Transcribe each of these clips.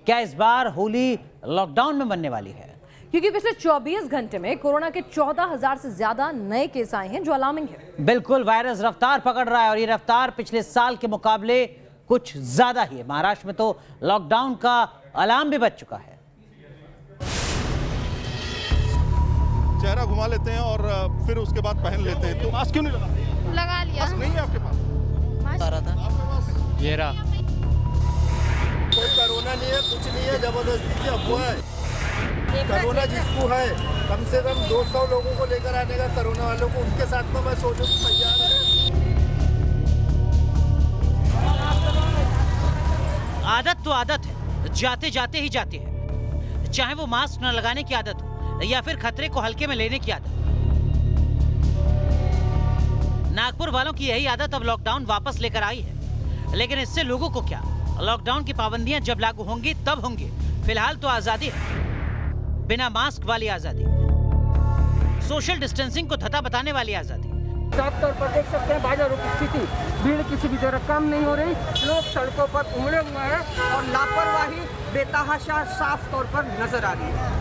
क्या इस बार होली लॉकडाउन में बनने वाली है? क्योंकि पिछले 24 घंटे में कोरोना के 14,000 से ज्यादा नए केस आए हैं, जो अलार्मिंग है। बिल्कुल, वायरस रफ्तार पकड़ रहा है और ये रफ्तार पिछले साल के मुकाबले कुछ ज्यादा ही है। महाराष्ट्र में तो लॉकडाउन का अलार्म भी बज चुका है। चेहरा घुमा लेते हैं और फिर उसके बाद पहन लेते हैं। तो मास्क क्यों नहीं लगा लिया? मास्क नहीं है आपके पास? मास्क आपके पास ये रहा। कोई कोरोना नहीं है, कुछ नहीं है, जबरदस्ती की अफवाह है। कोरोना जिसको है कम से कम 200 लोगों को लेकर आने का, कोरोना वालों को उनके साथ में मैं सोचने को तैयार है। आदत तो आदत है, जाते जाते ही जाती है। चाहे वो मास्क न लगाने की आदत हो या फिर खतरे को हल्के में लेने की आदत। नागपुर वालों की यही आदत अब लॉकडाउन वापस लेकर आई है। लेकिन इससे लोगों को क्या? लॉकडाउन की पाबंदियां जब लागू होंगी तब होंगी। फिलहाल तो आजादी है, बिना मास्क वाली आजादी, सोशल डिस्टेंसिंग को धता बताने वाली आजादी। साफ तौर पर देख सकते हैं बाजारों की स्थिति, भीड़ किसी भी तरह कम नहीं हो रही। लोग सड़कों पर उमड़े हुए हैं और लापरवाही बेतहाशा साफ तौर पर नजर आ रही है।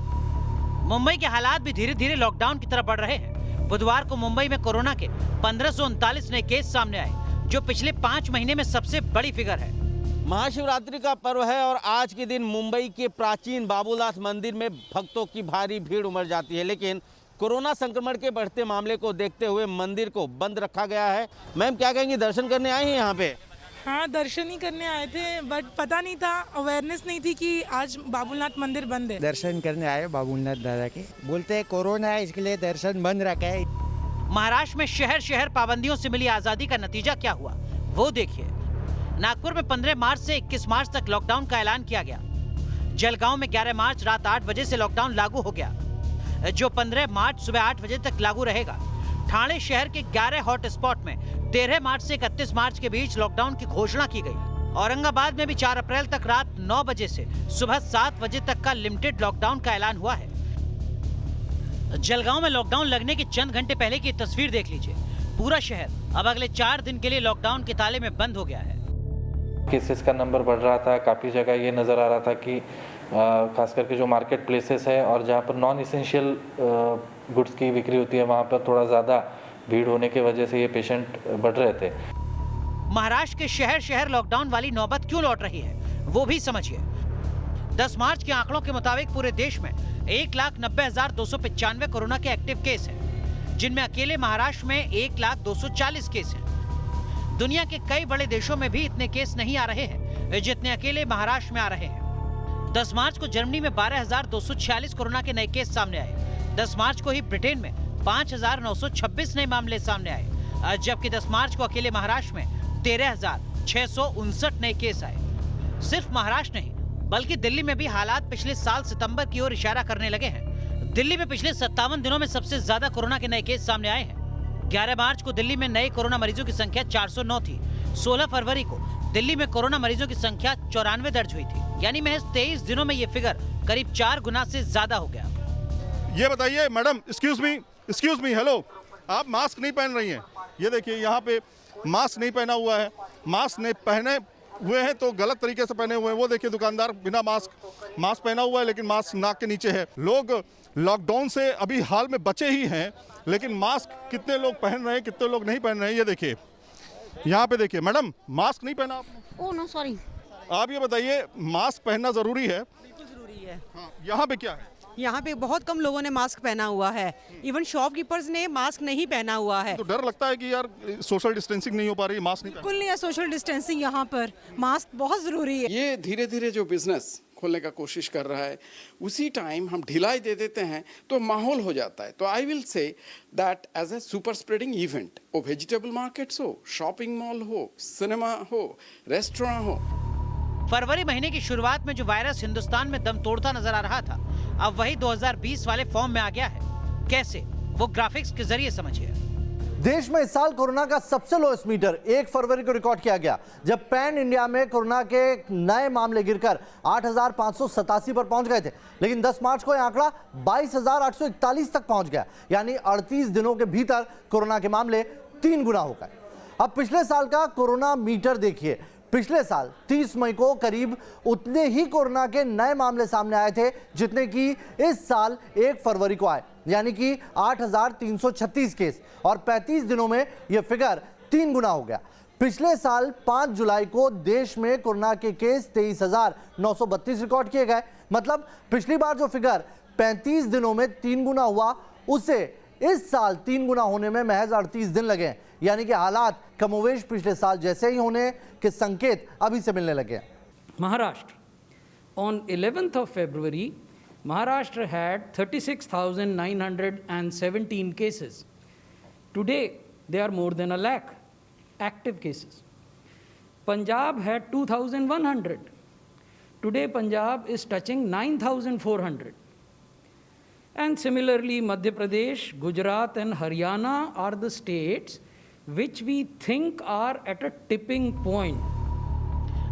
मुंबई के हालात भी धीरे धीरे लॉकडाउन की तरफ बढ़ रहे हैं। बुधवार को मुंबई में कोरोना के 1539 नए केस सामने आए, जो पिछले 5 महीने में सबसे बड़ी फिगर है। महाशिवरात्रि का पर्व है और आज के दिन मुंबई के प्राचीन बाबूनाथ मंदिर में भक्तों की भारी भीड़ उमड़ जाती है। लेकिन कोरोना संक्रमण के बढ़ते मामले को देखते हुए मंदिर को बंद रखा गया है। मैम, क्या कहेंगी, दर्शन करने आए हैं यहाँ पे? हाँ, दर्शन ही करने आए थे, बट पता नहीं था, अवेयरनेस नहीं थी कि आज बाबूनाथ मंदिर बंद है। दर्शन करने आए बाबूनाथ दादा के, बोलते हैं कोरोना है इसके लिए दर्शन बंद रखा है। महाराष्ट्र में शहर शहर पाबंदियों से मिली आजादी का नतीजा क्या हुआ, वो देखिए। नागपुर में 15 मार्च से 21 मार्च तक लॉकडाउन का ऐलान किया गया। जलगांव में 11 मार्च रात 8 बजे से लॉकडाउन लागू हो गया, जो 15 मार्च सुबह 8 बजे तक लागू रहेगा। ठाणे शहर के 11 हॉट स्पॉट में 13 मार्च से 31 मार्च के बीच लॉकडाउन की घोषणा की गई। औरंगाबाद में भी 4 अप्रैल तक रात 9 बजे से सुबह 7 बजे तक का लिमिटेड लॉकडाउन का ऐलान हुआ है। जलगांव में लॉकडाउन लगने के चंद घंटे पहले की तस्वीर देख लीजिए। पूरा शहर अब अगले 4 दिन के लिए लॉकडाउन के ताले में बंद हो गया है। केसेस का नंबर बढ़ रहा था, काफ़ी जगह ये नज़र आ रहा था कि खास करके जो मार्केट प्लेसेस है और जहाँ पर नॉन इसेंशियल गुड्स की बिक्री होती है, वहाँ पर थोड़ा ज़्यादा भीड़ होने की वजह से ये पेशेंट बढ़ रहे थे। महाराष्ट्र के शहर शहर लॉकडाउन वाली नौबत क्यों लौट रही है, वो भी समझिए। 10 मार्च के आंकड़ों के मुताबिक पूरे देश में 1,90,295 कोरोना के एक्टिव केस हैं, जिनमें अकेले महाराष्ट्र में 1,02,40 केस हैं। दुनिया के कई बड़े देशों में भी इतने केस नहीं आ रहे हैं जितने अकेले महाराष्ट्र में आ रहे हैं। 10 मार्च को जर्मनी में 12,246 कोरोना के नए केस सामने आए। 10 मार्च को ही ब्रिटेन में 5,926 नए मामले सामने आए, जबकि 10 मार्च को अकेले महाराष्ट्र में 13,659 नए केस आए। सिर्फ महाराष्ट्र नहीं, बल्कि दिल्ली में भी हालात पिछले साल सितंबर की ओर इशारा करने लगे हैं। दिल्ली में पिछले 57 दिनों में सबसे ज्यादा कोरोना के नए केस सामने आए हैं। 11 मार्च को दिल्ली में नए कोरोना मरीजों की संख्या 409 थी। 16 फरवरी को दिल्ली में कोरोना मरीजों की संख्या 94 दर्ज हुई थी, यानी महज 23 दिनों में ये फिगर करीब 4 गुना से ज्यादा हो गया। ये बताइए मैडम, एक्सक्यूज मी, हेलो, आप मास्क नहीं पहन रही हैं। ये देखिए, यहाँ पे मास्क नहीं पहना हुआ है। मास्क नहीं पहने हुए हैं तो गलत तरीके से पहने हुए हैं। वो देखिए, दुकानदार बिना मास्क पहना हुआ है, लेकिन मास्क नाक के नीचे है। लोग लॉकडाउन से अभी हाल में बचे ही हैं, लेकिन मास्क कितने लोग पहन रहे हैं, कितने लोग नहीं पहन रहे हैं, ये देखिए। यहाँ पे देखिए, मैडम मास्क नहीं पहना आपने? Oh no, sorry. आप ये बताइए, मास्क पहनना जरूरी है? बिल्कुल जरूरी है। हाँ, यहाँ पे क्या है? यहाँ पे बहुत कम लोगों ने मास्क पहना हुआ है। इवन शॉपकीपर्स ने मास्क नहीं पहना हुआ है। तो डर लगता है कि यार सोशल डिस्टेंसिंग नहीं हो पा रही, मास्क नहीं बिल्कुल नहीं है सोशल डिस्टेंसिंग, यहाँ पर मास्क बहुत जरूरी है। ये धीरे धीरे जो बिजनेस खोलने का कोशिश कर रहा है, उसी टाइम हम ढिलाई दे देते हैं तो माहौल हो जाता है। तो I will say that as a super spreading event, वो वेजिटेबल मार्केट्स हो, शॉपिंग मॉल हो, सिनेमा हो, रेस्टोरेंट हो। फरवरी महीने की शुरुआत में जो वायरस हिंदुस्तान में दम तोड़ता नजर आ रहा था, अब वही 2020 वाले फॉर्म में आ गया है। कैसे, वो ग्राफिक्स के जरिए समझिए। देश में इस साल कोरोना का सबसे लोएस्ट मीटर 1 फरवरी को रिकॉर्ड किया गया, जब पैन इंडिया में कोरोना के नए मामले गिरकर 8,587 पर पहुंच गए थे। लेकिन 10 मार्च को यह आंकड़ा 22,841 तक पहुंच गया, यानी 38 दिनों के भीतर कोरोना के मामले 3 गुना हो गए। अब पिछले साल का कोरोना मीटर देखिए, पिछले साल 30 मई को करीब उतने ही कोरोना के नए मामले सामने आए थे जितने कि इस साल 1 फरवरी को आए, यानी कि 8,336 केस, और 35 दिनों में यह फिगर 3 गुना हो गया। पिछले साल 5 जुलाई को देश में कोरोना के केस 23,932 रिकॉर्ड किए गए। मतलब पिछली बार जो फिगर 35 दिनों में 3 गुना हुआ, उसे इस साल 3 गुना होने में महज 38 दिन लगे, यानी कि हालात कमोवेश पिछले साल जैसे ही होने के संकेत अभी से मिलने लगे। Maharashtra, on 11th of February, Maharashtra had 36,917 cases. Today, they are more than a lakh active cases. Punjab had 2,100. Today, Punjab is touching 9,400. And similarly, Madhya Pradesh, Gujarat and Haryana are the states which we think are at a tipping point.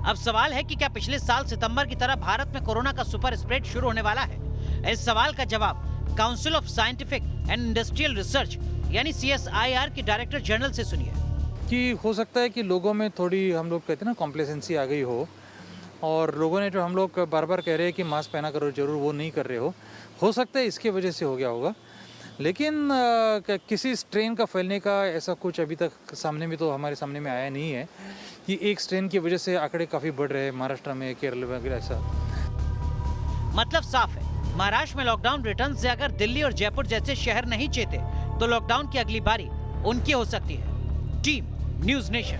अब सवाल है कि क्या पिछले साल सितंबर की तरह भारत में कोरोना का सुपर स्प्रेड शुरू होने वाला है? इस सवाल का जवाब council of scientific and industrial research यानी CSIR की डायरेक्टर जनरल से सुनिए। कि हो सकता है कि लोगों में थोड़ी, हम लोग कहते हैं ना, कॉम्प्लेसेंसी आ गई हो, और लोगों ने जो हम लोग बार बार कह रहे हैं कि मास्क पहना करो जरूर, वो नहीं कर रहे हो सकता है इसकी वजह से हो गया होगा। लेकिन किसी स्ट्रेन का फैलने का ऐसा कुछ अभी तक सामने में तो हमारे सामने में आया नहीं है कि एक स्ट्रेन की वजह से आंकड़े काफ़ी बढ़ रहे हैं महाराष्ट्र में, केरल वगैरह ऐसा। मतलब साफ है, महाराष्ट्र में लॉकडाउन रिटर्न से अगर दिल्ली और जयपुर जैसे शहर नहीं चेते तो लॉकडाउन की अगली बारी उनकी हो सकती है। Team news nation.